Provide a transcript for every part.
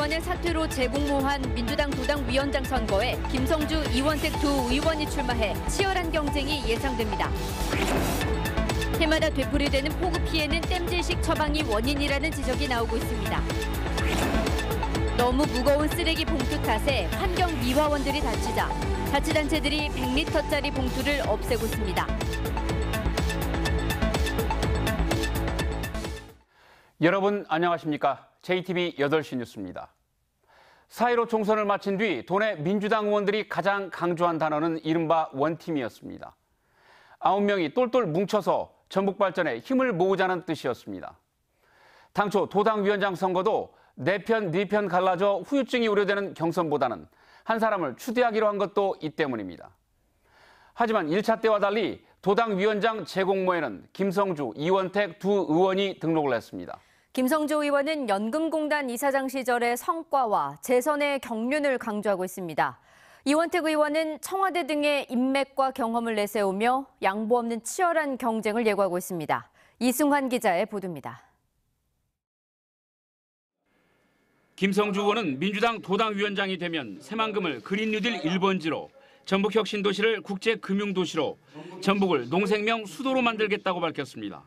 의원을 사퇴로 재공모한 민주당 도당위원장 선거에 김성주, 이원택 두 의원이 출마해 치열한 경쟁이 예상됩니다. 해마다 되풀이되는 폭우 피해는 땜질식 처방이 원인이라는 지적이 나오고 있습니다. 너무 무거운 쓰레기 봉투 탓에 환경 미화원들이 다치자 자치단체들이 100리터짜리 봉투를 없애고 있습니다. 여러분 안녕하십니까? JTBC 8시 뉴스입니다. 4.15 총선을 마친 뒤 도내 민주당 의원들이 가장 강조한 단어는 이른바 원팀이었습니다. 9명이 똘똘 뭉쳐서 전북 발전에 힘을 모으자는 뜻이었습니다. 당초 도당위원장 선거도 네 편 갈라져 후유증이 우려되는 경선보다는 한 사람을 추대하기로 한 것도 이 때문입니다. 하지만 1차 때와 달리 도당위원장 재공모에는 김성주, 이원택 두 의원이 등록을 했습니다. 김성주 의원은 연금공단 이사장 시절의 성과와 재선의 경륜을 강조하고 있습니다. 이원택 의원은 청와대 등의 인맥과 경험을 내세우며 양보 없는 치열한 경쟁을 예고하고 있습니다. 이승환 기자의 보도입니다. 김성주 의원은 민주당 도당위원장이 되면 새만금을 그린 뉴딜 1번지로, 전북 혁신도시를 국제금융도시로, 전북을 농생명 수도로 만들겠다고 밝혔습니다.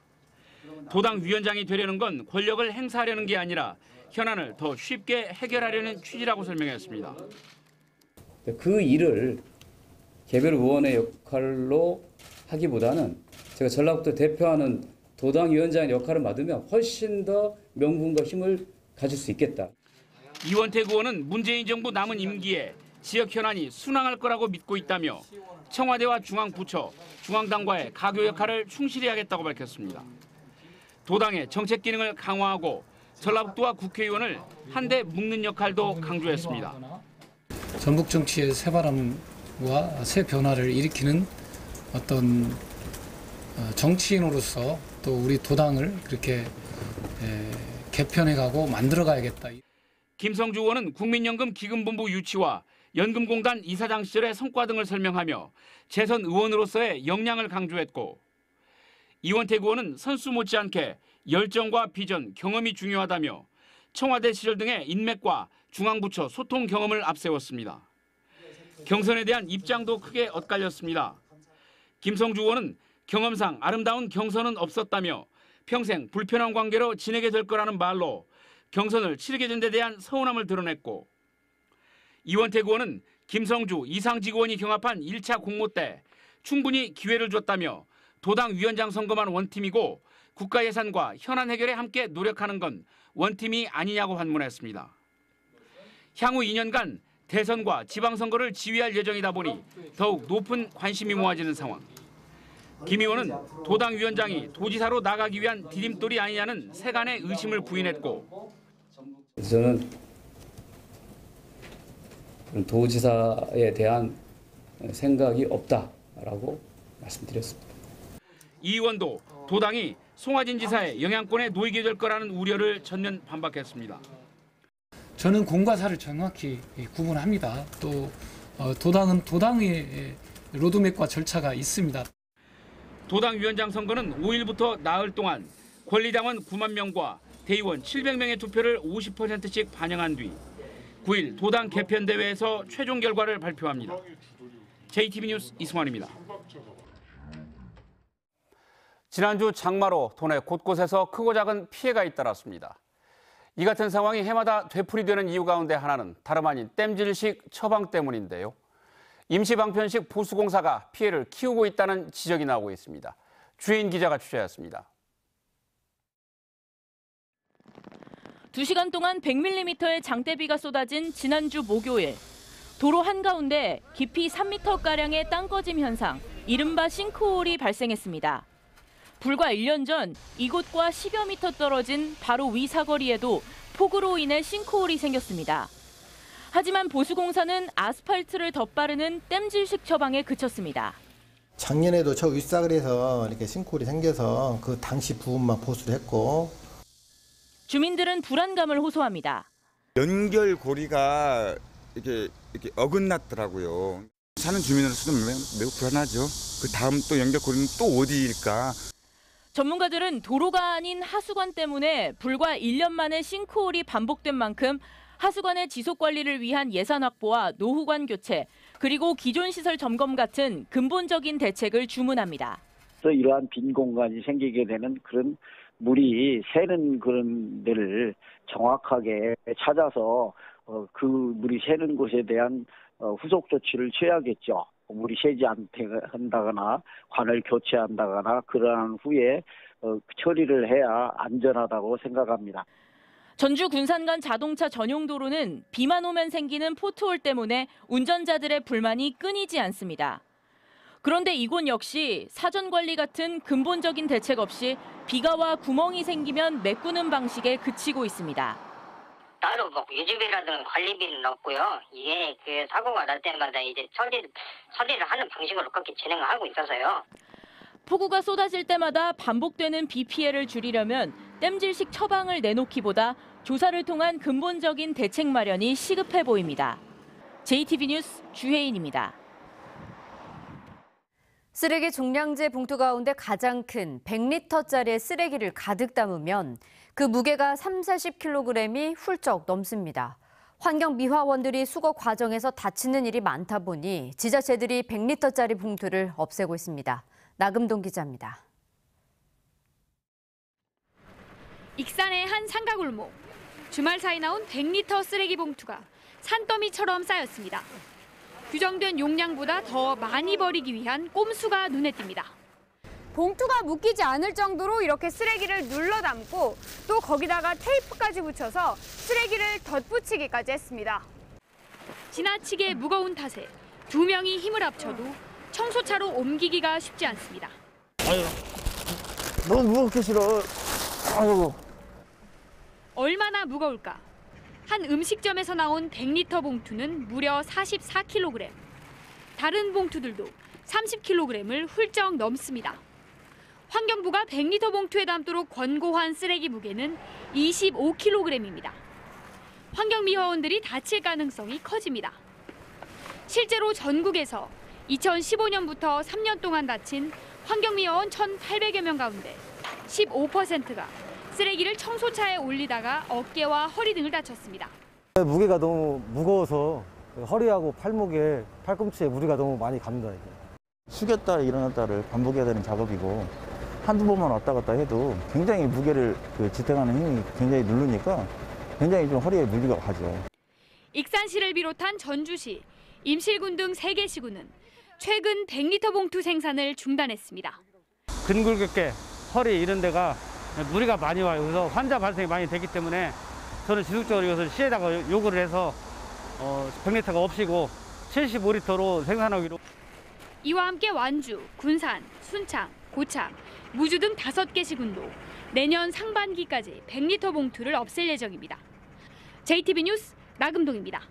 도당위원장이 되려는 건 권력을 행사하려는 게 아니라 현안을 더 쉽게 해결하려는 취지라고 설명했습니다. 그 일을 개별 의원의 역할로 하기보다는 제가 전라북도 대표하는 도당위원장의 역할을 맡으면 훨씬 더 명분과 힘을 가질 수 있겠다. 이원택 의원은 문재인 정부 남은 임기에 지역 현안이 순항할 거라고 믿고 있다며 청와대와 중앙부처, 중앙당과의 가교 역할을 충실히 하겠다고 밝혔습니다. 도당의 정책 기능을 강화하고 전라북도와 국회의원을 한데 묶는 역할도 강조했습니다. 전북 정치의 새바람과 새 변화를 일으키는 어떤 정치인으로서 또 우리 도당을 그렇게 개편해가고 만들어가야겠다. 김성주 의원은 국민연금 기금본부 유치와 연금공단 이사장 시절의 성과 등을 설명하며 재선 의원으로서의 역량을 강조했고, 이원택 의원은 선수 못지않게 열정과 비전, 경험이 중요하다며 청와대 시절 등의 인맥과 중앙부처 소통 경험을 앞세웠습니다. 경선에 대한 입장도 크게 엇갈렸습니다. 김성주 의원은 경험상 아름다운 경선은 없었다며 평생 불편한 관계로 지내게 될 거라는 말로 경선을 치르게 된 데 대한 서운함을 드러냈고, 이원택 의원은 김성주, 이상직 의원이 경합한 1차 공모 때 충분히 기회를 줬다며 도당위원장 선거만 원팀이고 국가 예산과 현안 해결에 함께 노력하는 건 원팀이 아니냐고 반문했습니다. 향후 2년간 대선과 지방선거를 지휘할 예정이다 보니 더욱 높은 관심이 모아지는 상황. 김 의원은 도당위원장이 도지사로 나가기 위한 디딤돌이 아니냐는 세간의 의심을 부인했고, 저는 도지사에 대한 생각이 없다라고 말씀드렸습니다. 이 의원도 도당이 송하진 지사의 영향권에 놓이게 될 거라는 우려를 전면 반박했습니다. 저는 공과 사를 정확히 구분합니다. 또 도당은 도당의 로드맵과 절차가 있습니다. 도당위원장 선거는 5일부터 나흘 동안 권리당원 9만 명과 대의원 700명의 투표를 50%씩 반영한 뒤 9일 도당 개편대회에서 최종 결과를 발표합니다. JTBC 뉴스 이승환입니다. 지난주 장마로 도내 곳곳에서 크고 작은 피해가 잇따랐습니다. 이 같은 상황이 해마다 되풀이되는 이유 가운데 하나는 다름 아닌 땜질식 처방 때문인데요. 임시방편식 보수공사가 피해를 키우고 있다는 지적이 나오고 있습니다. 주혜인 기자가 취재했습니다. 2시간 동안 100mm의 장대비가 쏟아진 지난주 목요일. 도로 한가운데 깊이 3m가량의 땅 꺼짐 현상, 이른바 싱크홀이 발생했습니다. 불과 1년 전 이곳과 10여 미터 떨어진 바로 위 사거리에도 폭우로 인해 싱크홀이 생겼습니다. 하지만 보수공사는 아스팔트를 덧바르는 땜질식 처방에 그쳤습니다. 작년에도 저 윗사거리에서 이렇게 싱크홀이 생겨서 그 당시 부분만 보수를 했고, 주민들은 불안감을 호소합니다. 연결고리가 이렇게 어긋났더라고요. 사는 주민으로서는 매우 불안하죠. 그 다음 또 연결고리는 또 어디일까? 전문가들은 도로가 아닌 하수관 때문에 불과 1년 만에 싱크홀이 반복된 만큼 하수관의 지속 관리를 위한 예산 확보와 노후관 교체, 그리고 기존 시설 점검 같은 근본적인 대책을 주문합니다. 그래서 이러한 빈 공간이 생기게 되는 그런 물이 새는 그런 데를 정확하게 찾아서 그 물이 새는 곳에 대한 후속 조치를 취해야겠죠. 물이 새지 않게 한다거나 관을 교체한다거나 그러한 후에 처리를 해야 안전하다고 생각합니다. 전주 군산간 자동차 전용 도로는 비만 오면 생기는 포트홀 때문에 운전자들의 불만이 끊이지 않습니다. 그런데 이곳 역시 사전 관리 같은 근본적인 대책 없이 비가 와 구멍이 생기면 메꾸는 방식에 그치고 있습니다. 따로 뭐 유지비라든 관리비는 없고요. 이게 그 사고가 날 때마다 이제 처리를 하는 방식으로 그렇게 진행을 하고 있어서요. 폭우가 쏟아질 때마다 반복되는 비 피해를 줄이려면 땜질식 처방을 내놓기보다 조사를 통한 근본적인 대책 마련이 시급해 보입니다. JTB 뉴스 주혜인입니다. 쓰레기 종량제 봉투 가운데 가장 큰 100리터짜리 쓰레기를 가득 담으면 그 무게가 30-40kg이 훌쩍 넘습니다. 환경미화원들이 수거 과정에서 다치는 일이 많다 보니 지자체들이 100리터짜리 봉투를 없애고 있습니다. 나금동 기자입니다. 익산의 한 상가골목. 주말 사이 나온 100리터 쓰레기 봉투가 산더미처럼 쌓였습니다. 규정된 용량보다 더 많이 버리기 위한 꼼수가 눈에 띕니다. 봉투가 묶이지 않을 정도로 이렇게 쓰레기를 눌러 담고 또 거기다가 테이프까지 붙여서 쓰레기를 덧붙이기까지 했습니다. 지나치게 무거운 탓에 2명이 힘을 합쳐도 청소차로 옮기기가 쉽지 않습니다. 아유, 너무 무겁게 싫어. 아이고. 얼마나 무거울까? 한 음식점에서 나온 100리터 봉투는 무려 44kg. 다른 봉투들도 30kg을 훌쩍 넘습니다. 환경부가 100리터 봉투에 담도록 권고한 쓰레기 무게는 25kg입니다. 환경미화원들이 다칠 가능성이 커집니다. 실제로 전국에서 2015년부터 3년 동안 다친 환경미화원 1,800여 명 가운데 15%가 쓰레기를 청소차에 올리다가 어깨와 허리 등을 다쳤습니다. 무게가 너무 무거워서 허리하고 팔목에 팔꿈치에 무리가 너무 많이 갑니다. 숙였다 일어났다를 반복해야 되는 작업이고 한두 번만 왔다 갔다 해도 굉장히 무게를 지탱하는 힘이 굉장히 누르니까 굉장히 좀 허리에 무리가 가죠. 익산시를 비롯한 전주시, 임실군 등 3개 시군은 최근 100리터 봉투 생산을 중단했습니다. 근골격계, 허리 이런 데가 무리가 많이 와요. 그래서 환자 발생이 많이 되기 때문에 저는 지속적으로 이것을 시에다가 요구를 해서 100리터가 없이고 75리터로 생산하기로. 이와 함께 완주, 군산, 순창, 고창, 무주 등 5개 시군도 내년 상반기까지 100리터 봉투를 없앨 예정입니다. JTB 뉴스 나금동입니다.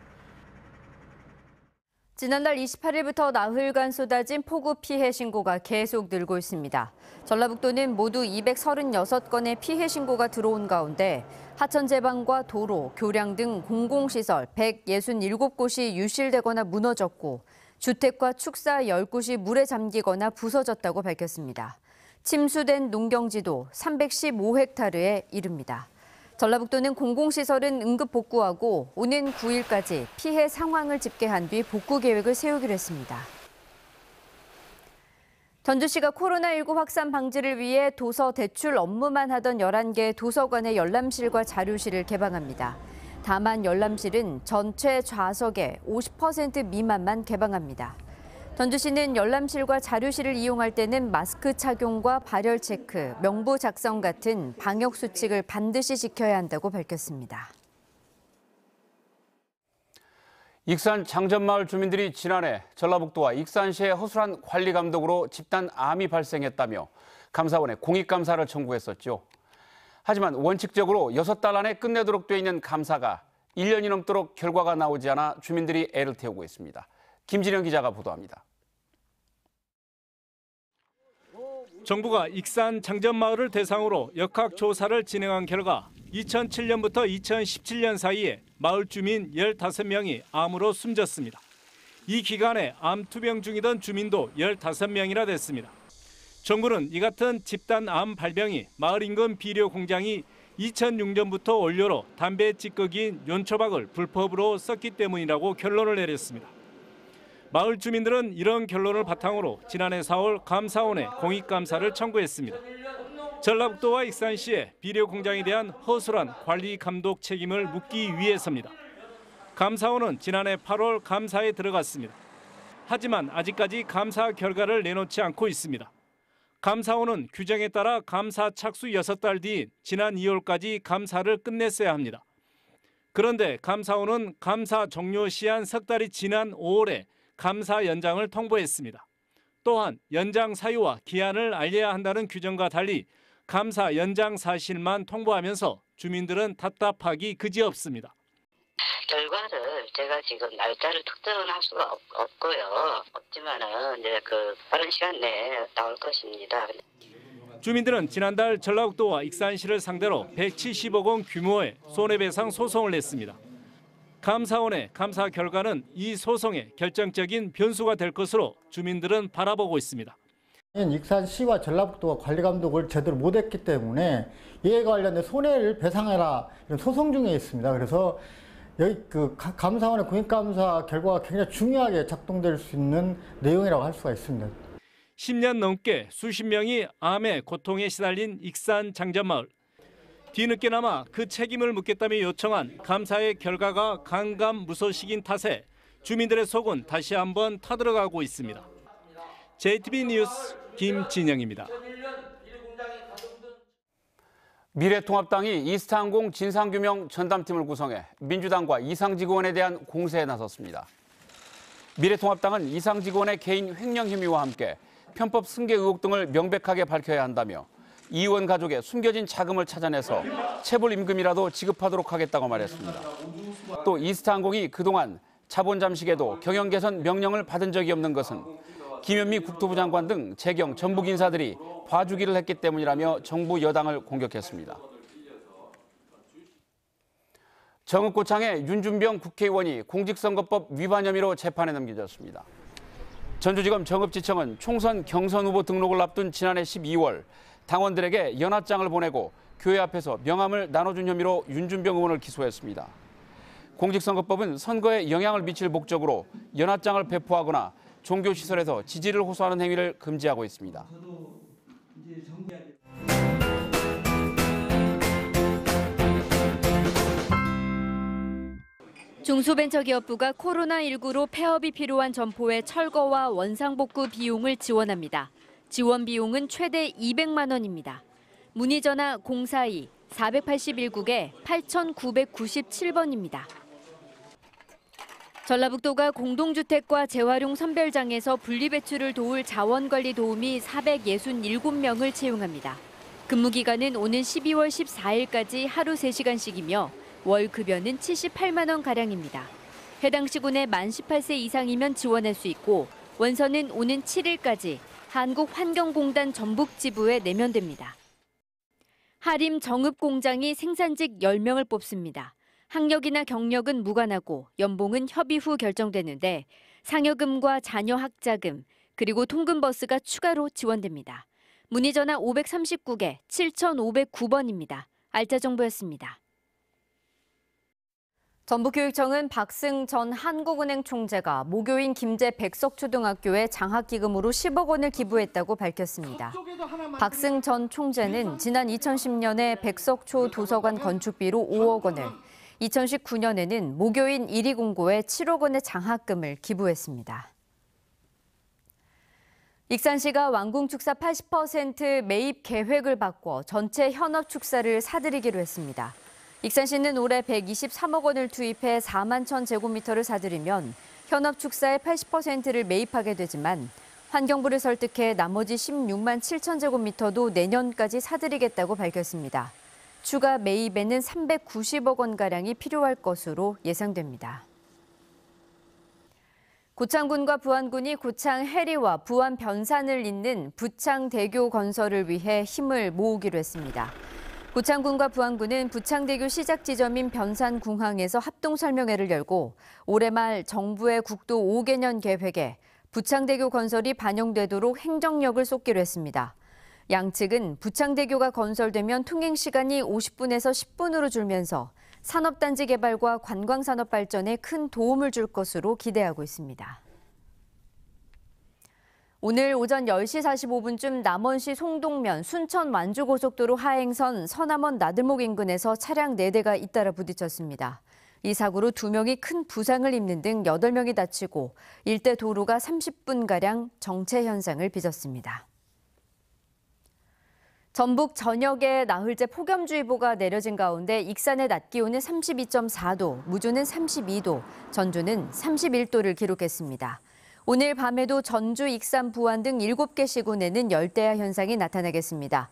지난달 28일부터 나흘간 쏟아진 폭우 피해 신고가 계속 늘고 있습니다. 전라북도는 모두 236건의 피해 신고가 들어온 가운데 하천 제방과 도로, 교량 등 공공시설 167곳이 유실되거나 무너졌고 주택과 축사 10곳이 물에 잠기거나 부서졌다고 밝혔습니다. 침수된 농경지도 315헥타르에 이릅니다. 전라북도는 공공시설은 응급 복구하고 오는 9일까지 피해 상황을 집계한 뒤 복구 계획을 세우기로 했습니다. 전주시가 코로나19 확산 방지를 위해 도서 대출 업무만 하던 11개 도서관의 열람실과 자료실을 개방합니다. 다만 열람실은 전체 좌석의 50% 미만만 개방합니다. 전주시는 열람실과 자료실을 이용할 때는 마스크 착용과 발열 체크, 명부 작성 같은 방역 수칙을 반드시 지켜야 한다고 밝혔습니다. 익산 장전마을 주민들이 지난해 전라북도와 익산시의 허술한 관리 감독으로 집단 암이 발생했다며 감사원에 공익감사를 청구했었죠. 하지만 원칙적으로 6달 안에 끝내도록 돼 있는 감사가 1년이 넘도록 결과가 나오지 않아 주민들이 애를 태우고 있습니다. 김진영 기자가 보도합니다. 정부가 익산 장전마을을 대상으로 역학조사를 진행한 결과 2007년부터 2017년 사이에 마을 주민 15명이 암으로 숨졌습니다. 이 기간에 암 투병 중이던 주민도 15명이나 됐습니다. 정부는 이 같은 집단 암 발병이 마을 인근 비료 공장이 2006년부터 원료로 담배 찌꺼기인 연초박을 불법으로 썼기 때문이라고 결론을 내렸습니다. 마을 주민들은 이런 결론을 바탕으로 지난해 4월 감사원에 공익감사를 청구했습니다. 전라북도와 익산시의 비료 공장에 대한 허술한 관리 감독 책임을 묻기 위해서입니다. 감사원은 지난해 8월 감사에 들어갔습니다. 하지만 아직까지 감사 결과를 내놓지 않고 있습니다. 감사원은 규정에 따라 감사 착수 6달 뒤인 지난 2월까지 감사를 끝냈어야 합니다. 그런데 감사원은 감사 종료 시한 석 달이 지난 5월에 감사 연장을 통보했습니다. 또한 연장 사유와 기한을 알려야 한다는 규정과 달리 감사 연장 사실만 통보하면서 주민들은 답답하기 그지없습니다. 결과를 제가 지금 날짜를 특정은 할 수가 없고요. 없지만은 이제 빠른 시간 내에 나올 것입니다. 주민들은 지난달 전라북도와 익산시를 상대로 170억 원 규모의 손해배상 소송을 냈습니다. 감사원의 감사 결과는 이 소송의 결정적인 변수가 될 것으로 주민들은 바라보고 있습니다. 익산시와 전라북도가 관리감독을 제대로 못했기 때문에 이에 관련된 손해를 배상해라 이런 소송 중에 있습니다. 그래서 여기 감사원의 공익감사 결과가 굉장히 중요하게 작동될 수 있는 내용이라고 할 수가 있습니다. 10년 넘게 수십 명이 암의 고통에 시달린 익산 장전마을. 뒤늦게나마 그 책임을 묻겠다며 요청한 감사의 결과가 강감무소식인 탓에 주민들의 속은 다시 한번 타들어가고 있습니다. JTB 뉴스 김진영입니다. 미래통합당이 이스타항공 진상규명 전담팀을 구성해 민주당과 이상직원에 대한 공세에 나섰습니다. 미래통합당은 이상직원의 개인 횡령 혐의와 함께 편법 승계 의혹 등을 명백하게 밝혀야 한다며 이 의원 가족의 숨겨진 자금을 찾아내서 체불 임금이라도 지급하도록 하겠다고 말했습니다. 또 이스타항공이 그동안 자본 잠식에도 경영 개선 명령을 받은 적이 없는 것은 김현미 국토부 장관 등 재경 전북 인사들이 봐주기를 했기 때문이라며 정부 여당을 공격했습니다. 정읍고창의 윤준병 국회의원이 공직선거법 위반 혐의로 재판에 넘겨졌습니다. 전주지검 정읍지청은 총선 경선 후보 등록을 앞둔 지난해 12월 당원들에게 연하장을 보내고 교회 앞에서 명함을 나눠준 혐의로 윤준병 의원을 기소했습니다. 공직선거법은 선거에 영향을 미칠 목적으로 연하장을 배포하거나 종교시설에서 지지를 호소하는 행위를 금지하고 있습니다. 중소벤처기업부가 코로나19로 폐업이 필요한 점포의 철거와 원상복구 비용을 지원합니다. 지원 비용은 최대 200만 원입니다. 문의 전화 042-481국에 8997번입니다. 전라북도가 공동주택과 재활용 선별장에서 분리배출을 도울 자원관리 도우미 467명을 채용합니다. 근무기간은 오는 12월 14일까지 하루 3시간씩이며 월 급여는 78만 원가량입니다. 해당 시군에 만 18세 이상이면 지원할 수 있고 원서는 오는 7일까지 한국환경공단 전북지부에 내면됩니다. 하림 정읍공장이 생산직 10명을 뽑습니다. 학력이나 경력은 무관하고 연봉은 협의 후 결정되는데 상여금과 자녀 학자금 그리고 통근버스가 추가로 지원됩니다. 문의 전화 539개 7509번입니다. 알짜 정보였습니다. 전북교육청은 박승 전 한국은행 총재가 모교인 김제 백석초등학교에 장학기금으로 10억 원을 기부했다고 밝혔습니다. 박승 전 총재는 지난 2010년에 백석초 도서관 건축비로 5억 원을, 2019년에는 모교인 1위 공고에 7억 원의 장학금을 기부했습니다. 익산시가 완궁축사 80% 매입 계획을 바꿔 전체 현업축사를 사들이기로 했습니다. 익산시는 올해 123억 원을 투입해 4만 1천 제곱미터를 사들이면 현업축사의 80%를 매입하게 되지만 환경부를 설득해 나머지 16만 7천 제곱미터도 내년까지 사들이겠다고 밝혔습니다. 추가 매입에는 390억 원가량이 필요할 것으로 예상됩니다. 고창군과 부안군이 고창 해리와 부안 변산을 잇는 부창대교 건설을 위해 힘을 모으기로 했습니다. 고창군과 부안군은 부창대교 시작 지점인 변산궁항에서 합동설명회를 열고 올해 말 정부의 국도 5개년 계획에 부창대교 건설이 반영되도록 행정력을 쏟기로 했습니다. 양측은 부창대교가 건설되면 통행 시간이 50분에서 10분으로 줄면서 산업단지 개발과 관광산업 발전에 큰 도움을 줄 것으로 기대하고 있습니다. 오늘 오전 10시 45분쯤 남원시 송동면 순천 완주고속도로 하행선 서남원 나들목 인근에서 차량 4대가 잇따라 부딪혔습니다. 이 사고로 2명이 큰 부상을 입는 등 8명이 다치고 일대 도로가 30분가량 정체 현상을 빚었습니다. 전북 전역에 나흘째 폭염주의보가 내려진 가운데 익산의 낮 기온은 32.4도, 무주는 32도, 전주는 31도를 기록했습니다. 오늘 밤에도 전주, 익산, 부안 등 7개 시군에는 열대야 현상이 나타나겠습니다.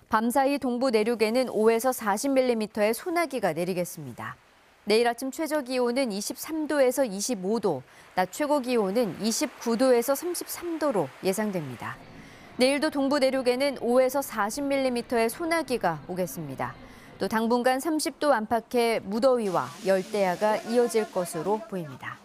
밤사이 동부 내륙에는 5에서 40mm의 소나기가 내리겠습니다. 내일 아침 최저 기온은 23도에서 25도, 낮 최고 기온은 29도에서 33도로 예상됩니다. 내일도 동부 내륙에는 5에서 40mm의 소나기가 오겠습니다. 또 당분간 30도 안팎의 무더위와 열대야가 이어질 것으로 보입니다.